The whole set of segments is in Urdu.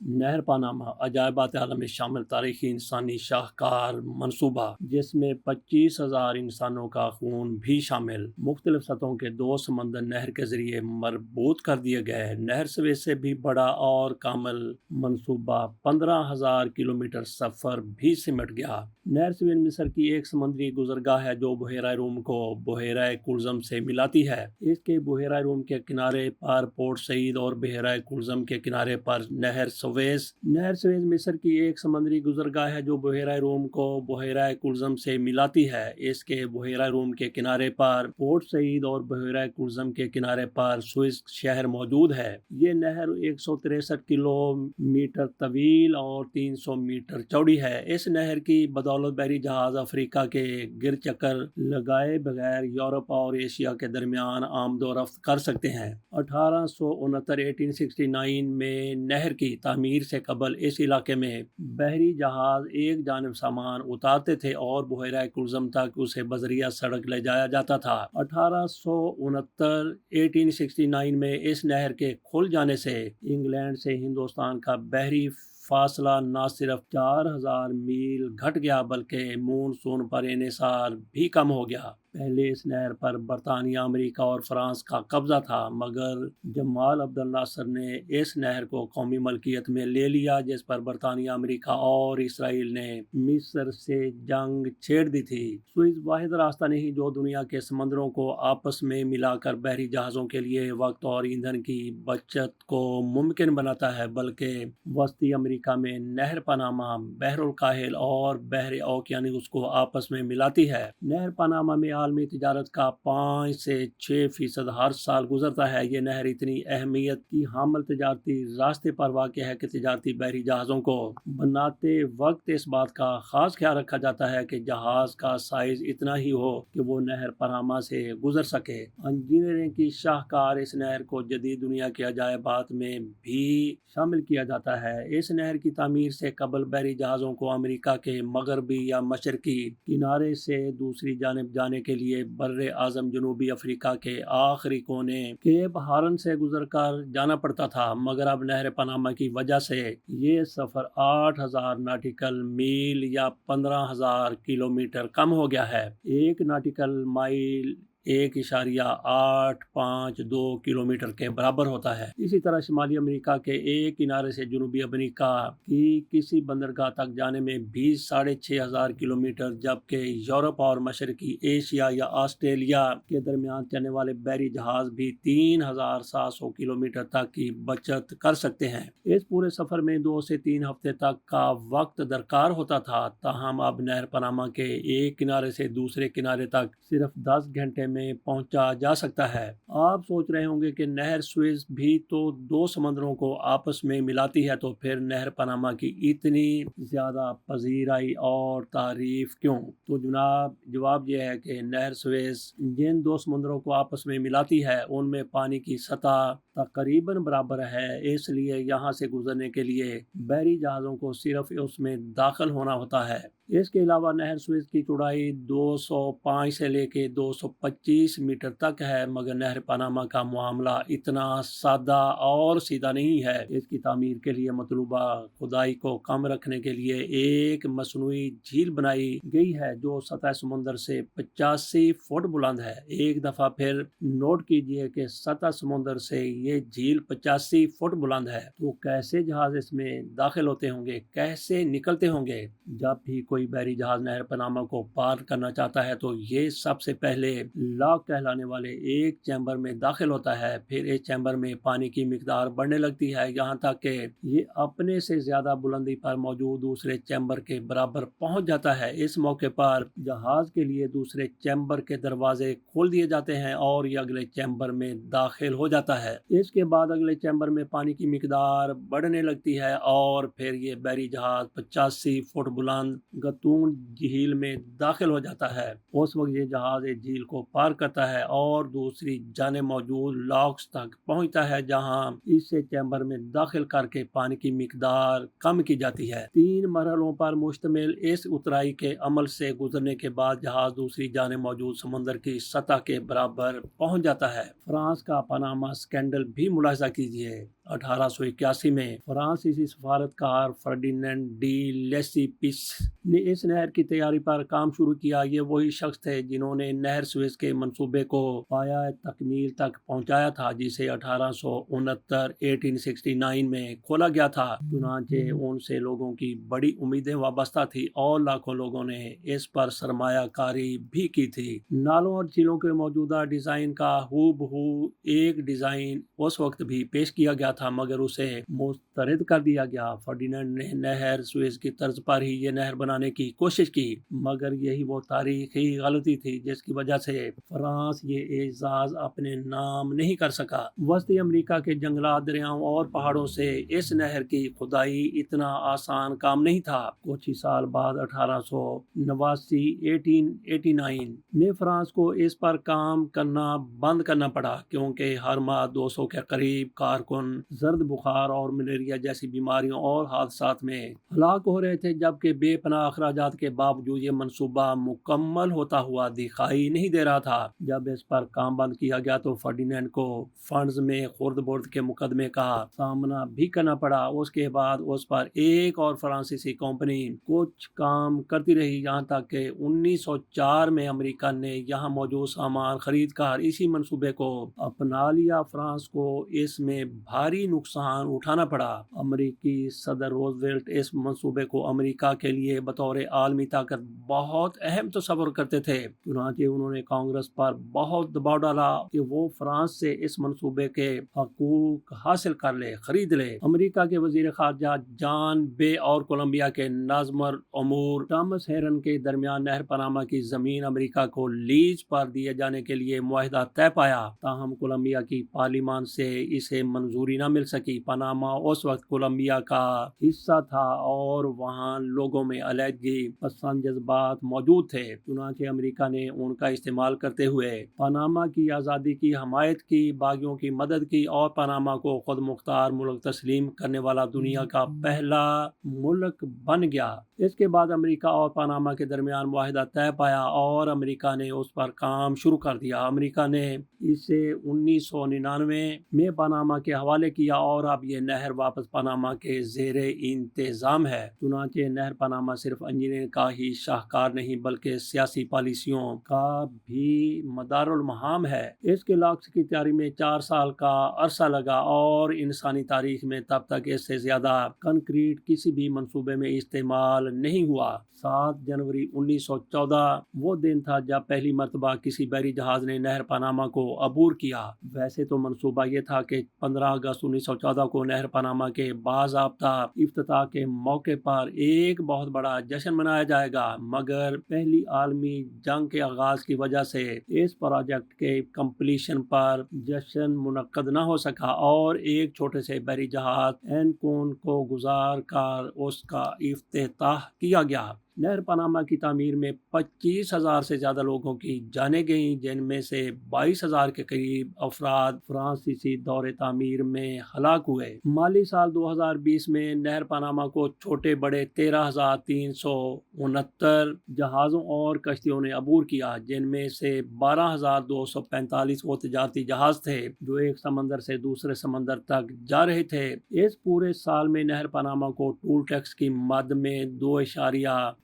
نہر پاناما عجائبات عالم میں شامل تاریخی انسانی شاہکار منصوبہ جس میں 25,000 انسانوں کا خون بھی شامل، مختلف سطحوں کے 2 سمندر نہر کے ذریعے مربوط کر دیے گئے۔ نہر سویز سے بھی بڑا اور کامل منصوبہ 15,000 کلومیٹر سفر بھی سمٹ گیا۔ نہر سویز مصر کی ایک سمندری گزرگاہ ہے جو بحیرہ روم کو بحیرہ کلزم سے ملاتی ہے۔ اس کے بحیرہ روم کے کنارے پر پورٹ سعید اور بحیرہ کلزم کے کنارے پر نہر سویز مصر کی ایک سمندری گزرگاہ ہے جو بحیرہ روم کو بحیرہ کلزم سے ملاتی ہے۔ اس کے بحیرہ روم کے کنارے پر پورٹ سعید اور بحیرہ کلزم کے کنارے پر سوئس شہر موجود ہے۔ یہ نہر 163 کلومیٹر طویل اور 300 میٹر چوڑی ہے۔ اس نہر کی بدولت بحری جہاز افریقہ کے گرد چکر لگائے بغیر یورپ اور ایشیا کے درمیان آمد و رفت کر سکتے ہیں۔ 1869 میں نہر کی تعمیر سے قبل اس علاقے میں بحری جہاز ایک جانب سامان اتارتے تھے اور بحیرہ کلزم تک اسے بذریعہ سڑک لے جایا جاتا تھا۔ 1869 میں اس نہر کے کھل جانے سے انگلینڈ سے ہندوستان کا بحری فاصلہ نہ صرف 4,000 میل گھٹ گیا بلکہ مونسون پر انحصار بھی کم ہو گیا۔ پہلے اس نہر پر برطانیہ، امریکہ اور فرانس کا قبضہ تھا، مگر جمال عبد الناصر نے اس نہر کو قومی ملکیت میں لے لیا، جس پر برطانیہ، امریکہ اور اسرائیل نے مصر سے جنگ چھیڑ دی تھی۔ سوئس واحد راستہ نہیں جو دنیا کے سمندروں کو آپس میں ملا کر بحری جہازوں کے لیے وقت اور ایندھن کی بچت کو ممکن بناتا ہے، بلکہ وسطی امریکہ میں نہر پاناما بحر الکاہل اور بحر اوقیانوس کو آپس میں ملاتی ہے۔ نہر پاناما میں عالمی تجارت کا 5 سے 6% ہر سال گزرتا ہے۔ یہ نہر اتنی اہمیت کی حامل تجارتی راستے پر واقع ہے کہ تجارتی بحری جہازوں کو بناتے وقت اس بات کا خاص خیال رکھا جاتا ہے کہ جہاز کا سائز اتنا ہی ہو کہ وہ نہر پاناما سے گزر سکے۔ انجینئرنگ کی شاہکار اس نہر کو جدید دنیا کے عجائبات میں بھی شامل کیا جاتا ہے۔ اس نہر کی تعمیر سے قبل بحری جہازوں کو امریکہ کے مغربی یا مشرقی کنارے سے دوسری جانب جانے کے لیے بر اعظم جنوبی افریقہ کے آخری کونے کیپ ہارن سے گزر کر جانا پڑتا تھا، مگر اب نہر پاناما کی وجہ سے یہ سفر 8,000 ناٹیکل میل یا 15,000 کلومیٹر کم ہو گیا ہے۔ ایک ناٹیکل مائل 1.852 کلومیٹر کے برابر ہوتا ہے۔ اسی طرح شمالی امریکہ کے ایک کنارے سے جنوبی امریکہ کی کسی بندرگاہ تک جانے میں بھی 6,500 کلومیٹر، جبکہ یورپ اور مشرقی ایشیا یا آسٹریلیا کے درمیان چلنے والے بحری جہاز بھی 3,700 کلومیٹر تک کی بچت کر سکتے ہیں۔ اس پورے سفر میں 2 سے 3 ہفتے تک کا وقت درکار ہوتا تھا، تاہم اب نہر پاناما کے ایک کنارے سے دوسرے کنارے تک صرف 10 گھنٹے میں پہنچا جا سکتا ہے۔ آپ سوچ رہے ہوں گے کہ نہر سوئز بھی تو 2 سمندروں کو آپس میں ملاتی ہے، تو پھر نہر پاناما کی اتنی زیادہ پذیرائی اور تعریف کیوں؟ تو جناب جواب یہ ہے کہ نہر سوئز جن 2 سمندروں کو آپس میں ملاتی ہے ان میں پانی کی سطح تقریباً برابر ہے، اس لیے یہاں سے گزرنے کے لیے بحری جہازوں کو صرف اس میں داخل ہونا ہوتا ہے۔ اس کے علاوہ نہر سوئز کی چوڑائی 205 سے لے کے 225 میٹر تک ہے، مگر نہر پاناما کا معاملہ اتنا سادہ اور سیدھا نہیں ہے۔ اس کی تعمیر کے لیے مطلوبہ کھدائی کو کم رکھنے کے لیے ایک مصنوعی جھیل بنائی گئی ہے جو سطح سمندر سے 85 فٹ بلند ہے۔ ایک دفعہ پھر نوٹ کیجئے کہ سطح سمندر سے یہ جھیل 85 فٹ بلند ہے، تو کیسے جہاز اس میں داخل ہوتے ہوں گے، کیسے نکلتے ہوں گے؟ جب بھی کوئی بحری جہاز نہر پاناما کو پار کرنا چاہتا ہے تو یہ سب سے پہلے لاک کہلانے والے ایک چیمبر میں داخل ہوتا ہے۔ پھر اس چیمبر میں پانی کی مقدار بڑھنے لگتی ہے، یہاں تک کہ یہ اپنے سے زیادہ بلندی پر موجود دوسرے چیمبر کے برابر پہنچ جاتا ہے۔ اس موقع پر جہاز کے لیے دوسرے چیمبر کے دروازے کھول دیے جاتے ہیں اور یہ اگلے چیمبر میں داخل ہو جاتا ہے۔ اس کے بعد اگلے چیمبر میں پانی کی مقدار بڑھنے لگتی ہے اور پھر یہ بحری جہاز 85 فٹ بلند گتون جھیل میں داخل ہو جاتا ہے۔ اس وقت یہ جہاز اس جھیل کو پار کرتا ہے اور دوسری جانب موجود لاکس تک پہنچتا ہے، جہاں اسے چیمبر میں داخل کر کے پانی کی مقدار کم کی جاتی ہے۔ 3 مرحلوں پر مشتمل اس اترائی کے عمل سے گزرنے کے بعد جہاز دوسری جانب موجود سمندر کی سطح کے برابر پہنچ جاتا ہے۔ فرانس کا پاناما اسکینڈل بھی ملاحظہ کیجیے۔ 1881 میں فرانسیسی سفارتکار فرڈینینڈ ڈی لیسیپس نے اس نہر کی تیاری پر کام شروع کیا۔ یہ وہی شخص تھے جنہوں نے نہر سوئز کے منصوبے کو پایۂ تکمیل تک پہنچایا تھا، جسے 1869 میں کھولا گیا تھا۔ چنانچہ ان سے لوگوں کی بڑی امیدیں وابستہ تھی اور لاکھوں لوگوں نے اس پر سرمایہ کاری بھی کی تھی۔ نالوں اور جھیلوں کے موجودہ ڈیزائن کا ہو بہو ایک ڈیزائن اس وقت بھی پیش کیا گیا تھا، مگر اسے مسترد کر دیا گیا۔ فرڈینینڈ نے نہر سوئز کی طرز پر ہی یہ نہر بنانے کی کوشش کی، مگر یہی وہ تاریخی غلطی تھی جس کی وجہ سے فرانس یہ اعزاز اپنے نام نہیں کر سکا۔ وسطی امریکہ کے جنگلات، دریاؤں اور پہاڑوں سے اس نہر کی کھدائی اتنا آسان کام نہیں تھا۔ کچھ ہی سال بعد 1889 میں فرانس کو اس پر کام کرنا بند کرنا پڑا، کیونکہ ہر ماہ 200 کے قریب کارکن زرد بخار اور ملیریا جیسی بیماریوں اور حادثات میں ہلاک ہو رہے تھے، جبکہ بے پناہ اخراجات کے باوجود یہ منصوبہ مکمل ہوتا ہوا دکھائی نہیں دے رہا تھا۔ جب اس پر کام بند کیا گیا تو فرڈینینڈ کو فنڈز میں خرد برد کے مقدمے کا سامنا بھی کرنا پڑا۔ اس کے بعد اس پر ایک اور فرانسیسی کمپنی کچھ کام کرتی رہی، یہاں تک کہ 1904 میں امریکہ نے یہاں موجود سامان خرید کر اسی منصوبے کو اپنا لیا۔ فرانس کو اس میں بھاری نقصان اٹھانا پڑا۔ امریکی صدر روزویلٹ اس منصوبے کو امریکہ کے لیے بطور عالمی طاقت بہت اہم تصور کرتے تھے، چنانچہ انہوں نے کانگریس پر بہت دباؤ ڈالا کہ وہ فرانس سے اس منصوبے کے حقوق حاصل کر لے، خرید لے۔ امریکہ کے وزیر خارجہ جان بے اور کولمبیا کے ناظم الامور تھامس ہیرن کے درمیان نہر پاناما کی زمین امریکہ کو لیز پر دیے جانے کے لیے معاہدہ طے پایا، تاہم کولمبیا کی پارلیمان سے اسے منظوری نہ مل سکی۔ پاناما اس وقت کولمبیا کا حصہ تھا اور وہاں لوگوں میں علیحدگی پسند جذبات موجود تھے، چنانچہ امریکہ نے ان کا استعمال کرتے ہوئے پاناما کی آزادی کی حمایت کی، باغیوں کی مدد کی اور پاناما کو خود مختار ملک تسلیم کرنے والا دنیا کا پہلا ملک بن گیا۔ اس کے بعد امریکہ اور پاناما کے درمیان معاہدہ طے پایا اور امریکہ نے اس پر کام شروع کر دیا۔ امریکہ نے اسے 1999 میں پاناما کے حوالے کیا اور اب یہ نہر واپس پاناما کے زیر انتظام ہے۔ چنانچہ نہر پاناما صرف انجینئرنگ کا ہی شاہکار نہیں بلکہ سیاسی پالیسیوں کا بھی مدار المہام ہے۔ اس کے لاکس کی تیاری میں 4 سال کا عرصہ لگا اور انسانی تاریخ میں تب تک اس سے زیادہ کنکریٹ کسی بھی منصوبے میں استعمال نہیں ہوا۔ 7 جنوری 1914 وہ دن تھا جب پہلی مرتبہ کسی بحری جہاز نے نہر پاناما کو عبور کیا۔ ویسے تو منصوبہ یہ تھا کہ 15 اگست 1914 کو نہر پاناما کے باضابطہ افتتاح کے موقع پر ایک بہت بڑا جشن منایا جائے گا، مگر پہلی عالمی جنگ کے آغاز کی وجہ سے اس پروجیکٹ کے کمپلیشن پر جشن منعقد نہ ہو سکا اور ایک چھوٹے سے بحری جہاز اینکون کو گزار کر اس کا افتتاح کیا گیا۔ نہر پاناما کی تعمیر میں 25,000 سے زیادہ لوگوں کی جانیں گئیں، جن میں سے 22,000 کے قریب افراد فرانسیسی دور تعمیر میں ہلاک ہوئے۔ مالی سال 2020 میں نہر پاناما کو چھوٹے بڑے 13,369 جہازوں اور کشتیوں نے عبور کیا، جن میں سے 12,245 وہ تجارتی جہاز تھے جو ایک سمندر سے دوسرے سمندر تک جا رہے تھے۔ اس پورے سال میں نہر پاناما کو ٹول ٹیکس کی مد میں 2.67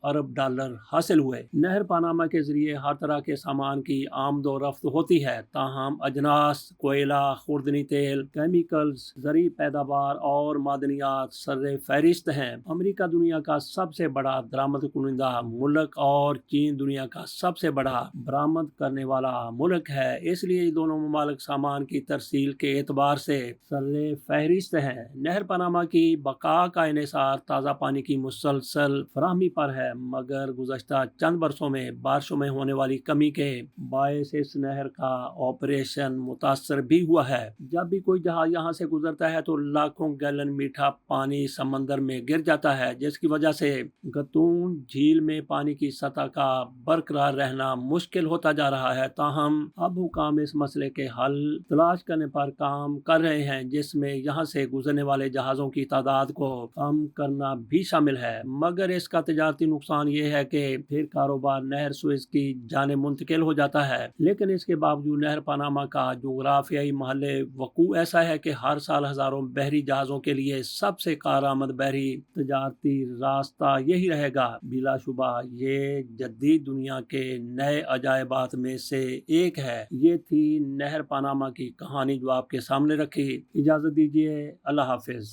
ارب ڈالر حاصل ہوئے۔ نہر پاناما کے ذریعے ہر طرح کے سامان کی آمد و رفت ہوتی ہے، تاہم اجناس، کوئلہ، خوردنی تیل، کیمیکلز، زرعی پیداوار اور معدنیات سر فہرست ہیں۔ امریکہ دنیا کا سب سے بڑا درآمد کنندہ ملک اور چین دنیا کا سب سے بڑا برآمد کرنے والا ملک ہے، اس لیے یہ دونوں ممالک سامان کی ترسیل کے اعتبار سے سر فہرست ہیں۔ نہر پاناما کی بقا کا انحصار تازہ پانی کی مسلسل فراہمی پر ہے، مگر گزشتہ چند برسوں میں بارشوں میں ہونے والی کمی کے باعث اس نہر کا آپریشن متاثر بھی ہوا ہے۔ جب بھی کوئی جہاز یہاں سے گزرتا ہے تو لاکھوں گیلن میٹھا پانی سمندر میں گر جاتا ہے، جس کی وجہ سے گتون جھیل میں پانی کی سطح کا برقرار رہنا مشکل ہوتا جا رہا ہے۔ تاہم اب حکام اس مسئلے کے حل تلاش کرنے پر کام کر رہے ہیں، جس میں یہاں سے گزرنے والے جہازوں کی تعداد کو کم کرنا بھی شامل ہے، مگر اس کا تجارتی نقصان یہ ہے کہ پھر کاروبار نہر سوئز کی جانب منتقل ہو جاتا ہے، لیکن اس کے باوجود نہر پاناما کا جغرافیائی محل وقوع ایسا ہے کہ ہر سال ہزاروں بحری جہازوں کے لیے سب سے کارآمد بحری تجارتی راستہ یہی رہے گا۔ بلا شبہ یہ جدید دنیا کے نئے عجائبات میں سے ایک ہے۔ یہ تھی نہر پاناما کی کہانی جو آپ کے سامنے رکھی۔ اجازت دیجیے، اللہ حافظ۔